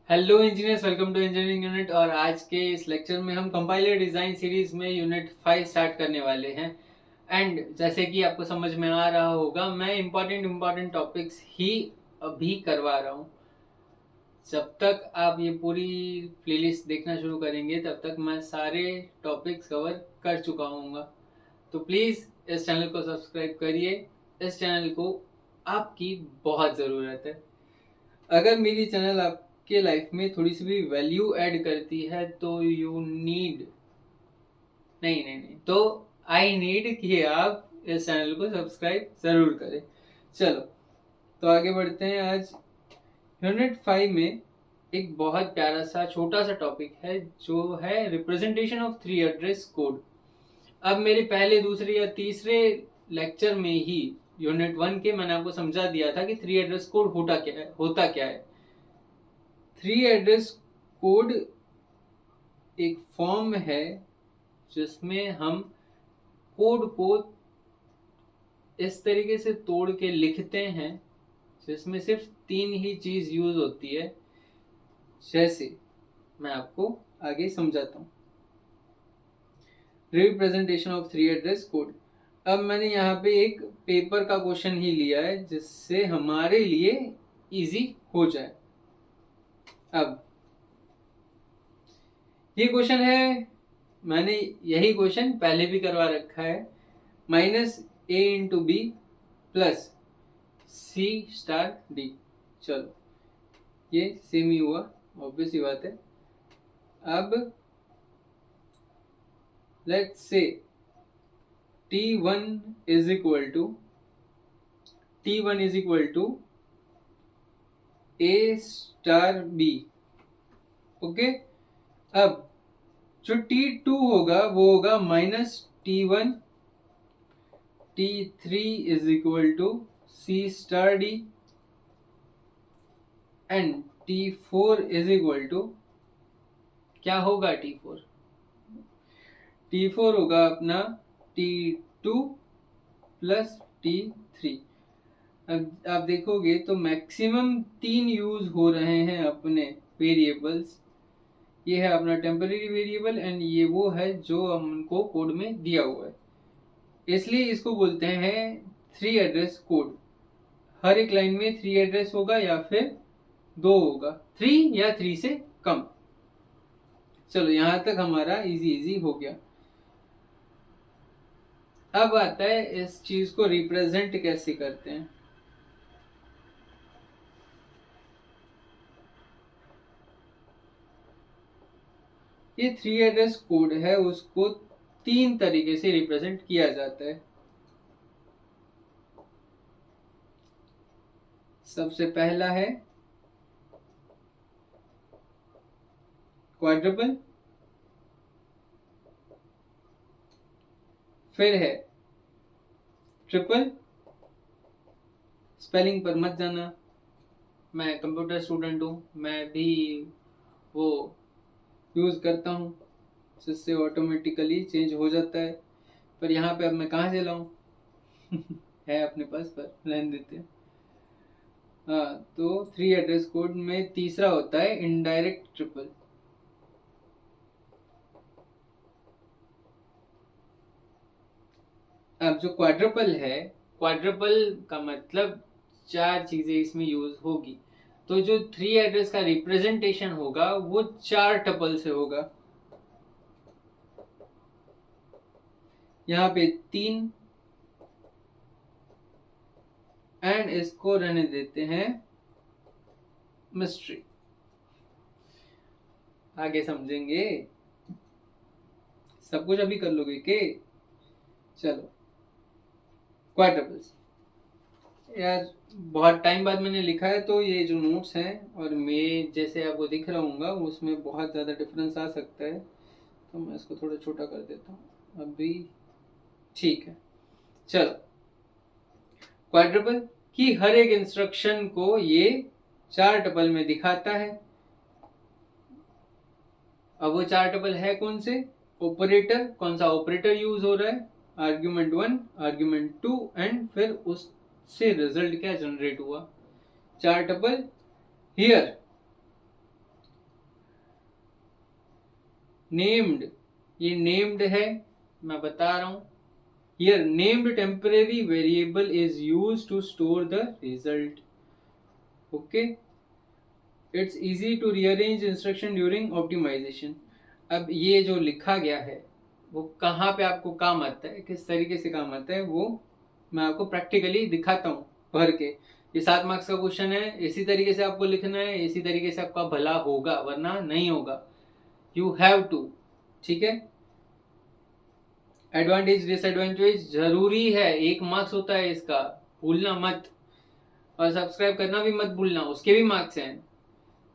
Hello engineers, welcome to engineering unit. और आज के इस लेक्चर में हम कंपाइलर डिज़ाइन सीरीज में यूनिट 5 स्टार्ट करने वाले हैं। एंड जैसे कि आपको समझ में आ रहा होगा, मैं इम्पॉर्टेंट टॉपिक्स ही अभी करवा रहा हूँ। जब तक आप ये पूरी प्लेलिस्ट देखना शुरू करेंगे तब तक मैं सारे टॉपिक्स कवर कर चुका हूँगा। तो प्लीज़ इस चैनल को सब्सक्राइब करिए। इस चैनल को आपकी बहुत ज़रूरत है। अगर मेरी चैनल आपके लाइफ में थोड़ी सी भी वैल्यू ऐड करती है तो यू नीड नहीं तो आई नीड कि आप इस चैनल को सब्सक्राइब जरूर करें। चलो, तो आगे बढ़ते हैं। आज यूनिट 5 में एक बहुत प्यारा सा छोटा सा टॉपिक है जो है representation of three address code. अब मेरे पहले दूसरे या तीसरे लेक्चर में ही यूनिट 1 के मैंने आपको समझा दिया था कि थ्री एड्रेस कोड होता क्या है। थ्री एड्रेस कोड एक फॉर्म है जिसमें हम कोड को इस तरीके से तोड़ के लिखते हैं जिसमें सिर्फ तीन ही चीज यूज होती है। जैसे मैं आपको आगे समझाता हूँ। Representation of three address code. अब मैंने यहाँ पे एक पेपर का क्वेश्चन ही लिया है जिससे हमारे लिए इजी हो जाए। अब ये क्वेश्चन है, मैंने यही क्वेश्चन पहले भी करवा रखा है। -a × b plus c*d। चलो, ये सेम ही हुआ, ऑब्वियस ही बात है। अब let's say t1 is equal to a*b। Okay, अब जो t2 होगा वो होगा -t1। t3 is equal to c*d and t4 is equal to क्या होगा। t4 होगा अपना t2 प्लस t3। अब आप देखोगे तो मैक्सिमम तीन यूज हो रहे हैं अपने वेरिएबल्स। ये है अपना टेम्पररी वेरिएबल एंड ये वो है जो हमको कोड में दिया हुआ है, इसलिए इसको बोलते हैं थ्री एड्रेस कोड। हर एक लाइन में थ्री एड्रेस होगा या फिर दो होगा, थ्री या थ्री से कम। चलो, यहां तक हमारा इजी हो गया। अब आता है इस चीज को रिप्रेजेंट कैसे करते हैं। ये थ्री एड्रेस कोड है, उसको तीन तरीके से रिप्रेजेंट किया जाता है। सबसे पहला है क्वाड्रपल, फिर है ट्रिपल। स्पेलिंग पर मत जाना, मैं कंप्यूटर स्टूडेंट हूँ, मैं भी वो यूज करता हूँ जिससे ऑटोमेटिकली चेंज हो जाता है। पर यहाँ पे अब मैं कहाँ से लाऊं है अपने पास, पर रहने देते हैं। हाँ, तो थ्री एड्रेस कोड में तीसरा होता है इनडायरेक्ट ट्रिपल। अब जो क्वाड्रपल है, क्वाड्रपल का मतलब चार चीजें इसमें यूज होगी। तो जो थ्री एड्रेस का रिप्रेजेंटेशन होगा वो चार टपल से होगा। यहाँ पे तीन एंड इसको रहने देते हैं मिस्ट्री, आगे समझेंगे। सब कुछ अभी कर लोगे के। चलो, क्वाड्रपल्स यार बहुत टाइम बाद मैंने लिखा है तो ये जो नोट्स हैं और मैं जैसे आपको दिख रहा हूँ उसमें बहुत ज़्यादा डिफरेंस आ सकता है, तो मैं इसको थोड़ा छोटा कर देता हूँ अभी। ठीक है, चलो। क्वाड्रपल की हर एक इंस्ट्रक्शन को ये चार टपल में दिखाता है। अब वो चार टपल है कौन से, ऑपरेटर, कौन सा ऑपरेटर यूज हो रहा है, आर्ग्यूमेंट 1, आर्ग्यूमेंट 2 एंड फिर उससे रिजल्ट क्या जनरेट हुआ। चार टपल हियर नेम्ड, ये नेम्ड है, मैं बता रहा हूं। Here named temporary variable is used to store the result. Okay, it's easy to rearrange instruction during optimization. अब ये जो लिखा गया है वो कहाँ पे आपको काम आता है, किस तरीके से काम आता है, वो मैं आपको प्रैक्टिकली दिखाता हूँ भर के। ये 7 मार्क्स का क्वेश्चन है, इसी तरीके से आपको लिखना है, इसी तरीके से आपका भला होगा, वरना नहीं होगा। यू हैव टू, ठीक है। एडवांटेज डिसएडवांटेज जरूरी है, 1 मार्क्स होता है इसका, भूलना मत। और सब्सक्राइब करना भी मत भूलना, उसके भी मार्क्स हैं।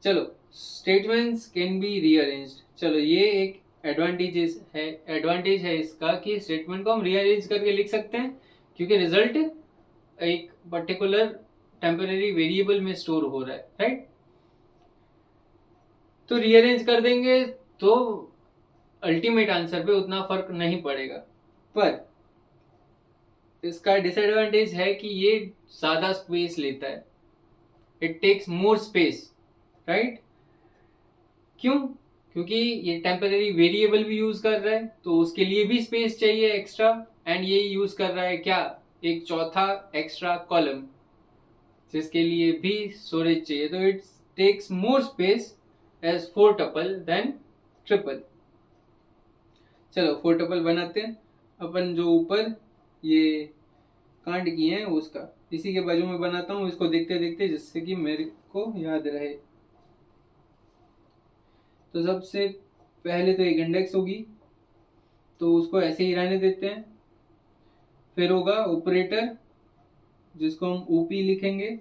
चलो, स्टेटमेंट्स कैन बी रीअरेंज्ड। चलो, ये एक एडवांटेज है इसका कि स्टेटमेंट को हम रीअरेंज करके लिख सकते हैं, क्योंकि रिजल्ट एक पर्टिकुलर टेम्पररी वेरिएबल में स्टोर हो रहा है, राइट। तो रीअरेंज कर देंगे तो अल्टीमेट आंसर पे उतना फर्क नहीं पड़ेगा। पर इसका डिसएडवांटेज है कि ये ज्यादा स्पेस लेता है, it takes more space, right. क्यों? क्योंकि ये टेम्पररी वेरिएबल भी यूज कर रहा है, तो उसके लिए भी स्पेस चाहिए एक्स्ट्रा। एंड ये यूज कर रहा है क्या, एक चौथा एक्स्ट्रा कॉलम, जिसके लिए भी स्टोरेज चाहिए। तो it takes more space as 4 tuple than triple. चलो 4 टपल बनाते हैं अपन, जो ऊपर ये कांड किए हैं उसका, इसी के बाजू में बनाता हूँ इसको देखते देखते, जिससे कि मेरे को याद रहे। तो सबसे पहले तो एक इंडेक्स होगी, तो उसको ऐसे ही रहने देते हैं। फिर होगा ऑपरेटर, जिसको हम ओपी लिखेंगे।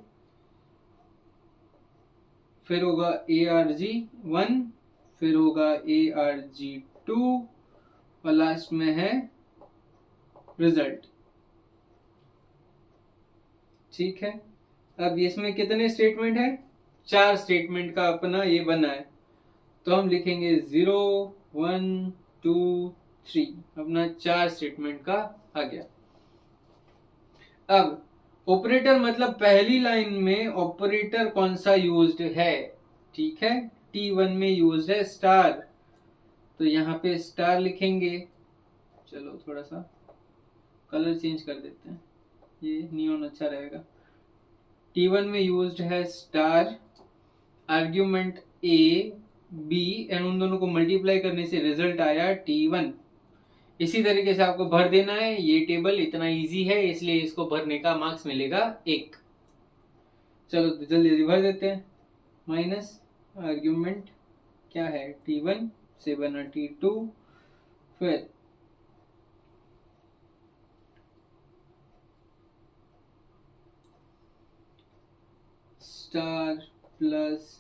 फिर होगा ARG1, फिर होगा ARG2, और लास्ट में है रिजल्ट, ठीक है। अब इसमें कितने स्टेटमेंट है, 4 स्टेटमेंट का अपना ये बना है। तो हम लिखेंगे 0 1 2 3, अपना 4 स्टेटमेंट का आ गया। अब ऑपरेटर मतलब पहली लाइन में ऑपरेटर कौन सा यूज्ड है, ठीक है। T1 में यूज्ड है स्टार, तो यहाँ पे स्टार लिखेंगे। चलो थोड़ा सा कलर चेंज कर देते हैं, ये नियॉन अच्छा रहेगा। T1 में यूज्ड है star, argument A B, and उन दोनों को मल्टीप्लाई करने से रिजल्ट आया T1। इसी तरीके से आपको भर देना है। ये टेबल इतना इजी है, इसलिए इसको भरने का मार्क्स मिलेगा 1। चलो जल्दी जल्दी भर देते हैं। माइनस आर्ग्यूमेंट क्या है, T1 से बना T2, फिर star plus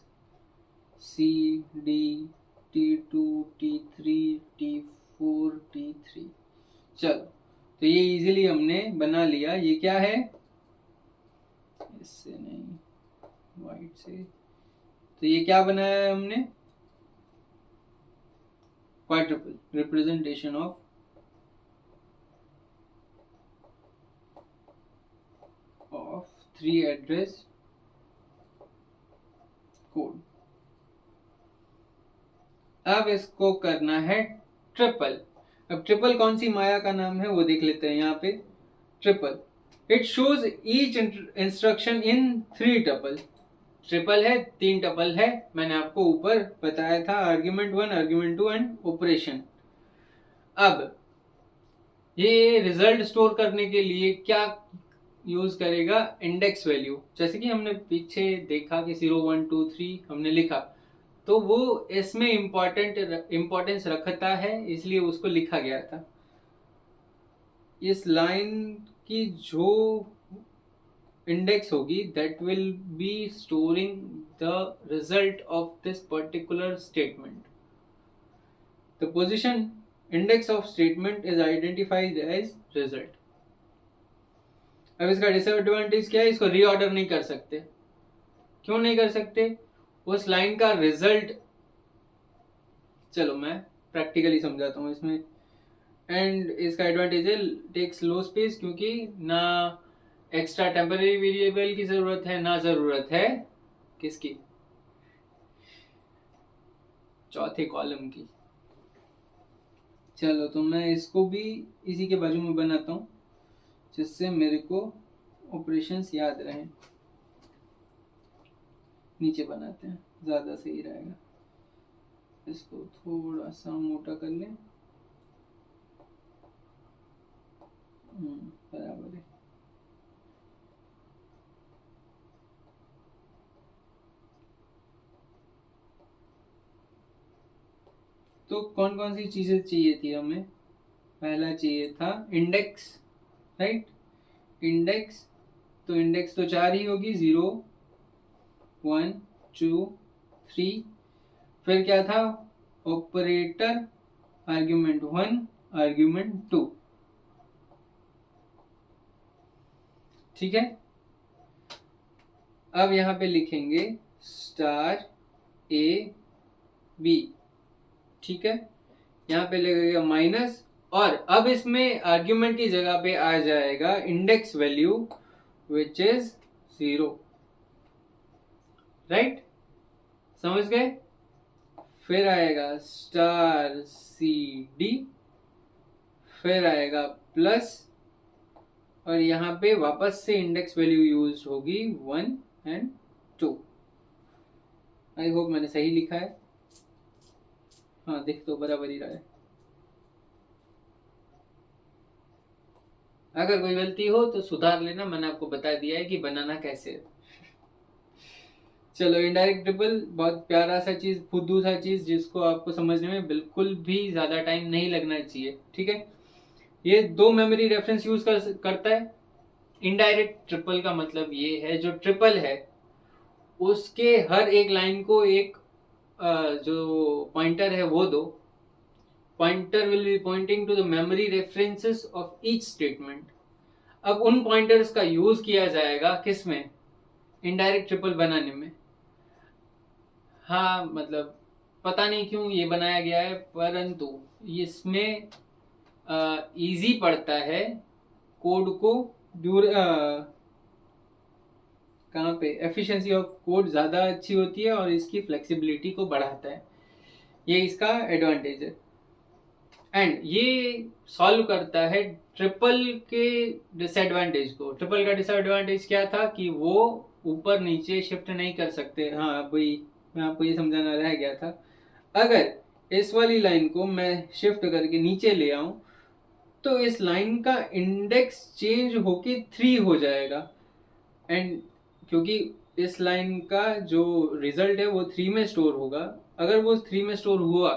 CD T2 T3 T4 T3। चलो, तो ये इजीली हमने बना लिया। ये क्या है, इससे नहीं, वाइट से। तो ये क्या बनाया है हमने, quadruple representation of of 3 address code. अब इसको करना है ट्रिपल। अब ट्रिपल कौन सी माया का नाम है वो देख लेते हैं। यहाँ पे triple, it shows each instruction in 3 tuple. Triple है, 3 टपल है, मैंने आपको ऊपर बताया था, आर्ग्यूमेंट 1, आर्ग्यूमेंट 2 एंड ऑपरेशन। अब ये रिजल्ट स्टोर करने के लिए क्या यूज करेगा, इंडेक्स वैल्यू। जैसे कि हमने पीछे देखा कि 0 1 2 3 हमने लिखा, तो वो इसमें इंपॉर्टेंस रखता है, इसलिए उसको लिखा गया था। इस लाइन की जो इंडेक्स होगी, that will be storing the result of this particular statement. The position index of statement is identified as result. अब इसका डिसएडवांटेज क्या है, इसको रीऑर्डर नहीं कर सकते। क्यों नहीं कर सकते, उस लाइन का रिजल्ट, चलो मैं प्रैक्टिकली समझाता हूँ इसमें। एंड इसका एडवांटेज है टेक्स लो स्पेस, क्योंकि ना एक्स्ट्रा टेम्पररी वेरिएबल की जरूरत है, ना जरूरत है किसकी, चौथे कॉलम की। चलो तो मैं इसको भी इसी के बाजू में बनाता हूँ जिससे मेरे को ऑपरेशंस याद रहें। नीचे बनाते हैं, ज़्यादा सही रहेगा। इसको थोड़ा सा मोटा कर लें। बराबर है। तो कौन कौन सी चीज़ें चाहिए थी हमें? पहला चाहिए था इंडेक्स, राइट? इंडेक्स, तो इंडेक्स तो 4 ही होगी, 0 1 2 3। फिर क्या था? Operator, argument 1 argument 2। ठीक है। अब यहाँ पे लिखेंगे स्टार ए बी। ठीक है, यहाँ पे लगेगा माइनस, और अब इसमें आर्ग्यूमेंट की जगह पे आ जाएगा index value which is 0, right? समझ गए? फिर आएगा स्टार सी डी, फिर आएगा प्लस, और यहाँ पे वापस से इंडेक्स वैल्यू यूज होगी 1 एंड 2। आई होप मैंने सही लिखा है। हाँ, दिख तो बराबर ही रहा है। अगर कोई गलती हो तो सुधार लेना, मैंने आपको बता दिया है कि बनाना कैसे है। चलो, इनडायरेक्ट ट्रिपल बहुत प्यारा सा चीज, फुद्दू सा चीज, जिसको आपको समझने में बिल्कुल भी ज्यादा टाइम नहीं लगना चाहिए। ठीक है, ये 2 मेमोरी रेफरेंस यूज करता है। इनडायरेक्ट ट्रिपल का मतलब ये है, जो ट्रिपल है उसके हर एक लाइन को एक जो पॉइंटर है वो दो। Pointer will be pointing to the memory references of each statement. अब उन पॉइंटर्स का यूज किया जाएगा किसमें? इनडायरेक्ट ट्रिपल बनाने में। हाँ, मतलब पता नहीं क्यों ये बनाया गया है, परंतु इसमें इजी पड़ता है कोड को कहाँ पे एफिशिएंसी ऑफ कोड ज़्यादा अच्छी होती है और इसकी फ्लेक्सिबिलिटी को बढ़ाता है। ये इसका एडवांटेज है। एंड ये सॉल्व करता है ट्रिपल के डिसएडवांटेज को। ट्रिपल का डिसएडवांटेज क्या था कि वो ऊपर नीचे शिफ्ट नहीं कर सकते। हाँ, वही मैं आपको ये समझाना रह गया था। अगर इस वाली लाइन को मैं शिफ्ट करके नीचे ले आऊं तो इस लाइन का इंडेक्स चेंज होके 3 हो जाएगा। एंड क्योंकि इस लाइन का जो रिजल्ट है वो 3 में स्टोर होगा, अगर वो 3 में स्टोर हुआ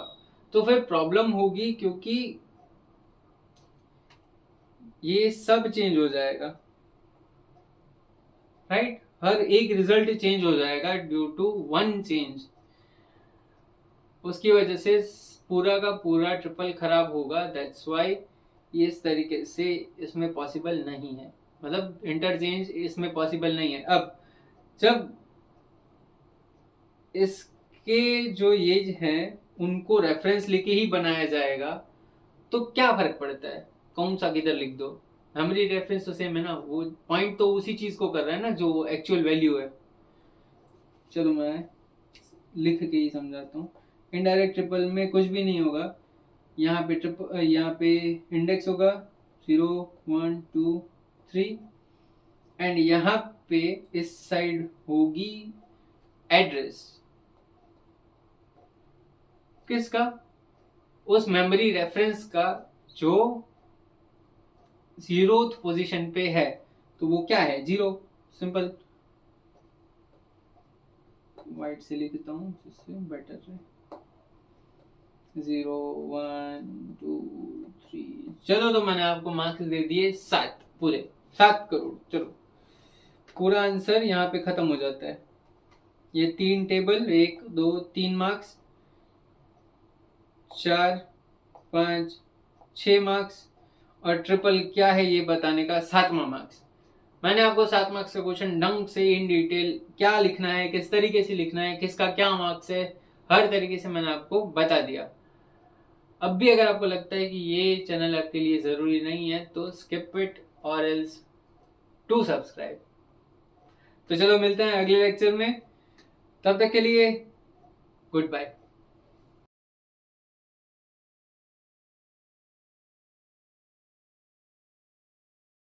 तो फिर प्रॉब्लम होगी, क्योंकि ये सब चेंज हो जाएगा, राइट? हर एक रिजल्ट चेंज हो जाएगा ड्यू टू 1 चेंज। उसकी वजह से पूरा का पूरा ट्रिपल खराब होगा। दैट्स वाई ये इस तरीके से इसमें पॉसिबल नहीं है, मतलब इंटरचेंज इसमें पॉसिबल नहीं है। अब जब इसके जो ये हैं उनको रेफरेंस लेके ही बनाया जाएगा तो क्या फर्क पड़ता है कौन सा किधर लिख दो? मेमोरी रेफरेंस तो सेम है ना, वो पॉइंट तो उसी चीज को कर रहा है ना जो एक्चुअल वैल्यू है। चलो मैं लिख के ही समझाता हूँ। इनडायरेक्ट ट्रिपल में कुछ भी नहीं होगा। यहाँ पे इंडेक्स होगा 0 1 2 3, एंड यहाँ पे इस साइड होगी एड्रेस किसका? उस मेमोरी रेफरेंस का जो 0th पोजीशन पे है, तो वो क्या है? 0। सिंपल। वाइट से लिखता हूँ जिससे बेटर है। 0 1 2 3। चलो, तो मैंने आपको मार्क्स दे दिए 7, पूरे 7 करोड़। चलो, पूरा आंसर यहाँ पे खत्म हो जाता है। ये 3 टेबल, 1 2 3 मार्क्स, 4 5 6 मार्क्स, और ट्रिपल क्या है ये बताने का 7वां मार्क्स। मैंने आपको 7 मार्क्स का क्वेश्चन ढंग से इन डिटेल क्या लिखना है, किस तरीके से लिखना है, किसका क्या मार्क्स है, हर तरीके से मैंने आपको बता दिया। अब भी अगर आपको लगता है कि ये चैनल आपके लिए ज़रूरी नहीं है तो स्किप इट और एल्स टू सब्सक्राइब। तो चलो, मिलते हैं अगले लेक्चर में। तब तक के लिए गुड बाय।